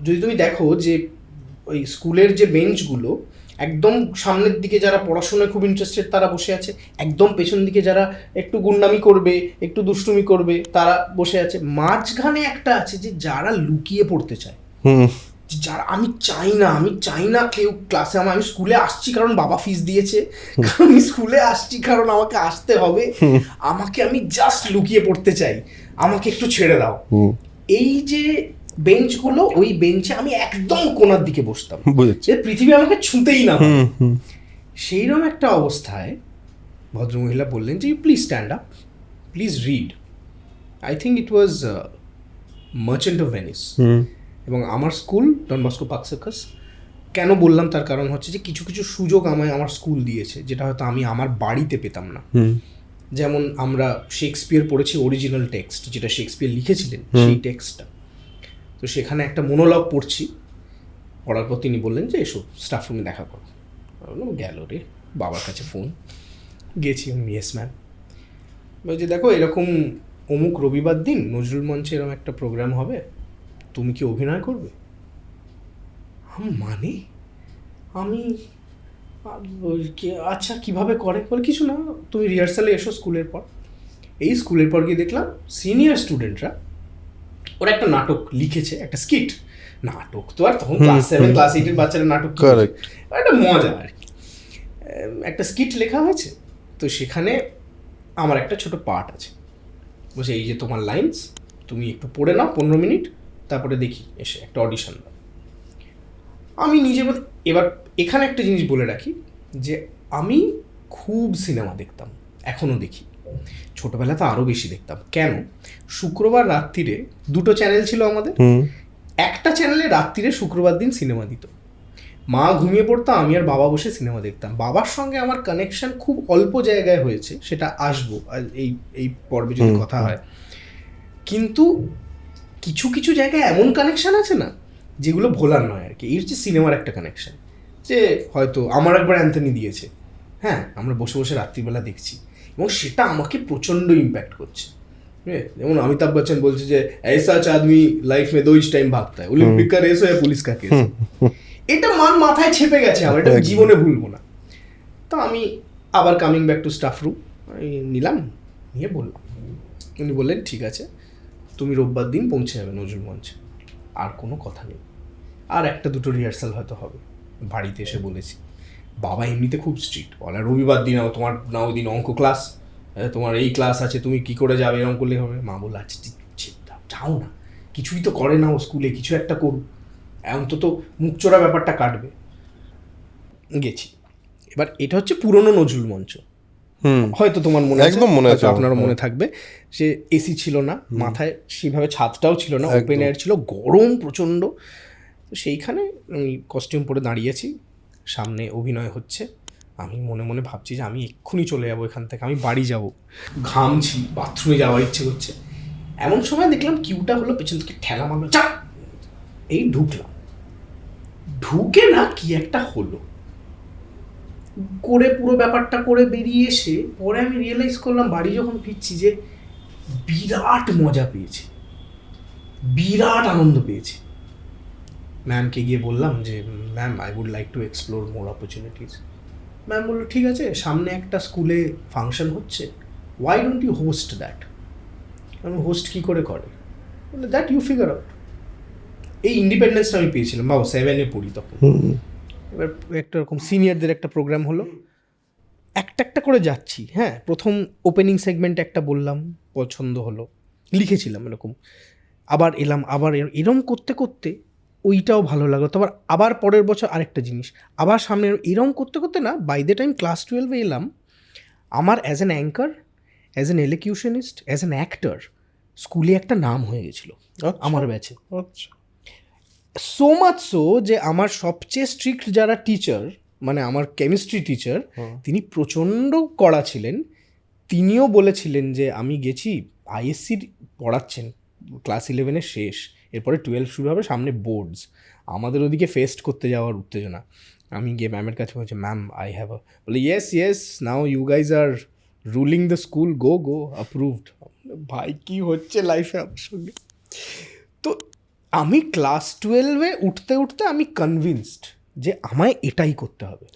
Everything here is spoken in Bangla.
যদি তুমি দেখো যে ওই স্কুলের যে বেঞ্চগুলো, একদম সামনের দিকে যারা পড়াশোনায় খুব ইন্টারেস্টেড তারা বসে আছে, একদম পেছন দিকে যারা একটু গুন্ডামি করবে, একটু দুষ্টুমি করবে তারা বসে আছে, মাঝখানে একটা আছে যে যারা লুকিয়ে পড়তে চায়, যারা আমি চাই না কেউ ক্লাসে আমি স্কুলে আসছি কারণ বাবা ফিস দিয়েছে, আমি স্কুলে আসছি কারণ আমাকে আসতে হবে, আমি জাস্ট লুকিয়ে পড়তে চাই, আমাকে একটু ছেড়ে দাও। এই যে বেঞ্চগুলো, ওই বেঞ্চে আমি একদম কোণার দিকে বসতাম, যে পৃথিবী আমাকে ছুঁতেই না। সেইরকম একটা অবস্থায় ভদ্রমহিলা বললেন যে, please stand up, please read. I think it was Merchant of Venice. এবং আমার school Don Bosco Park Circus. কেন বললাম তার কারণ হচ্ছে যে কিছু কিছু সুযোগ আমায় আমার স্কুল দিয়েছে যেটা হয়তো আমি আমার বাড়িতে পেতাম না। যেমন আমরা শেক্সপিয়ার পড়েছি অরিজিনাল টেক্সট, যেটা শেক্সপিয়ার লিখেছিলেন সেই টেক্সটটা। তো সেখানে একটা মোনোলগ পড়ছি, পড়ার পর তিনি বললেন যে এসো স্টাফ রুমে দেখা করো। গেল রে, বাবার কাছে ফোন, গেছি, ইয়েস ম্যাম। বলছি দেখো এরকম অমুক রবিবার দিন নজরুল মঞ্চে এরকম একটা প্রোগ্রাম হবে, তুমি কি অভিনয় করবে? মানে আমি আচ্ছা কীভাবে করে? বলে কিছু না, তুমি রিহার্সালে এসো স্কুলের পর। এই স্কুলের পর গিয়ে দেখলাম সিনিয়র স্টুডেন্টরা ওরা একটা নাটক লিখেছে, একটা স্কিট। নাটক তো আর তখন ক্লাস 7 ক্লাস 8 বাচ্চারা নাটক, একটা মজা আর কি। একটা স্কিট লেখা হয়েছে, তো সেখানে আমার একটা ছোট পার্ট আছে। বলছে এই যে তোমার লাইন্স, তুমি একটু পড়ে নাও 15 মিনিট, তারপরে দেখি এসে একটা অডিশন দাও। আমি নিজের মধ্যে, এবার এখানে একটা জিনিস বলে রাখি যে আমি খুব সিনেমা দেখতাম, এখনও দেখি, ছোটোবেলাতে আরও বেশি দেখতাম। কেন? শুক্রবার রাত্রিরে 2টো চ্যানেল ছিল আমাদের, একটা চ্যানেলে রাত্রিরে শুক্রবার দিন সিনেমা দিত। মা ঘুমিয়ে পড়তো, আমি আর বাবা বসে সিনেমা দেখতাম। বাবার সঙ্গে আমার কানেকশন খুব অল্প জায়গায় হয়েছে, সেটা আসবো এই পর্বে যদি কথা হয়। কিন্তু কিছু কিছু জায়গায় এমন কানেকশান আছে না যেগুলো ভোলার নয় আর কি। এই হচ্ছে সিনেমার একটা কানেকশান, যে হয়তো আমার একবার অ্যান্থনি দিয়েছে, হ্যাঁ, আমরা বসে বসে রাত্রিবেলা দেখছি, এবং সেটা আমাকে প্রচণ্ড ইম্প্যাক্ট করছে। যেমন অমিতাভ বচ্চন বলছে যে ऐसा आदमी লাইফ মে 2 টাইম ভাগতা है, অলিম্পিক কা রেস হয় পুলিশ কা কেস। এটা মাথায় ছেপে গেছে আমার, এটা জীবনে ভুলবো না। তো আমি আবার coming back to staff room নিলাম, নিয়ে বললাম, উনি বললেন ঠিক আছে, তুমি রোববার দিন পৌঁছে যাবে নজরুল মঞ্চে, আর কোনো কথা নেই, আর 1-2টো রিহার্সাল হয়তো হবে। বাড়িতে এসে বলেছি, বাবা এমনিতে খুব স্ট্রিক্ট, বলে রবিবার দিন তোমার না ওই দিন অঙ্ক ক্লাস, তোমার এই ক্লাস আছে, তুমি কি করে যাবে, এরকম করলে হবে। মা বললো আচ্ছা যাও না, কিছুই তো করে না ও স্কুলে, কিছু একটা করুক, অন্তত মুখ চোরা ব্যাপারটা কাটবে। গেছি। এবার এটা হচ্ছে পুরনো নজরুল মঞ্চ, হয়তো তোমার মনে আছে, আপনারও মনে থাকবে, সে এসি ছিল না, মাথায় সেভাবে ছাদটাও ছিল না, ওপেন এয়ার ছিল, গরম প্রচণ্ড। তো সেইখানে আমি কস্টিউম পরে দাঁড়িয়েছি, সামনে অভিনয় হচ্ছে, আমি মনে মনে ভাবছি যে আমি এক্ষুনি চলে যাবো এখান থেকে, আমি বাড়ি যাব, ঘামছি, বাথরুমে যাওয়ার ইচ্ছে করছে। এমন সময় দেখলাম কিউটা হলো, পেছন থেকে ঠেলা মারলো, চাপ, এই ঢুকলাম, ঢুকে না কি একটা হলো করে, পুরো ব্যাপারটা করে বেরিয়ে এসে পরে আমি রিয়েলাইজ করলাম বাড়ি যখন ফিরছি যে বিরাট মজা পেয়েছি, বিরাট আনন্দ পেয়েছি। ম্যামকে গিয়ে বললাম যে ma'am I would like to explore more opportunities. Ma'am বললো ঠিক আছে, সামনে একটা স্কুলে ফাংশন হচ্ছে, why don't you host that. আমি হোস্ট কী করে করে? বলে দ্যাট ইউ ফিগার আউট। এই ইন্ডিপেন্ডেন্সটা আমি পেয়েছিলাম, বাবা 7-এ পড়ি তখন। এবার একটা রকম সিনিয়রদের একটা প্রোগ্রাম হলো, একটা করে যাচ্ছি, হ্যাঁ, প্রথম ওপেনিং সেগমেন্ট একটা বললাম, পছন্দ হলো, লিখেছিলাম এরকম, আবার এলাম, আবার এরম করতে করতে ওইটাও ভালো লাগলো, তারপর আবার পরের বছর আরেকটা জিনিস, আবার সামনে এরম করতে করতে না, বাই দ্য টাইম ক্লাস 12-এ এলাম, আমার as an anchor, as an elocutionist, as an actor স্কুলে একটা নাম হয়ে গেছিলো আমার ব্যাচে। আচ্ছা, সো মাচ সো যে আমার সবচেয়ে স্ট্রিক্ট যারা টিচার, মানে আমার কেমিস্ট্রি টিচার, তিনি প্রচণ্ড কড়া ছিলেন। তিনিও বলেছিলেন যে আমি গেছি, আইএসসির পড়াচ্ছেন, ক্লাস 11-এর শেষ, এরপরে 12 শুরু হবে, সামনে বোর্ডস, আমাদের ওদিকে ফেস্ট করতে যাওয়ার উত্তেজনা। আমি গিয়ে ম্যামের কাছে বলছি, ম্যাম আই হ্যাভ বলে yes now you guys are ruling the school, go approved. ভাই কী হচ্ছে লাইফে আমার সঙ্গে? তো আমি ক্লাস 12-এ উঠতে উঠতে আমি কনভিন্সড যে আমায় এটাই করতে হবে।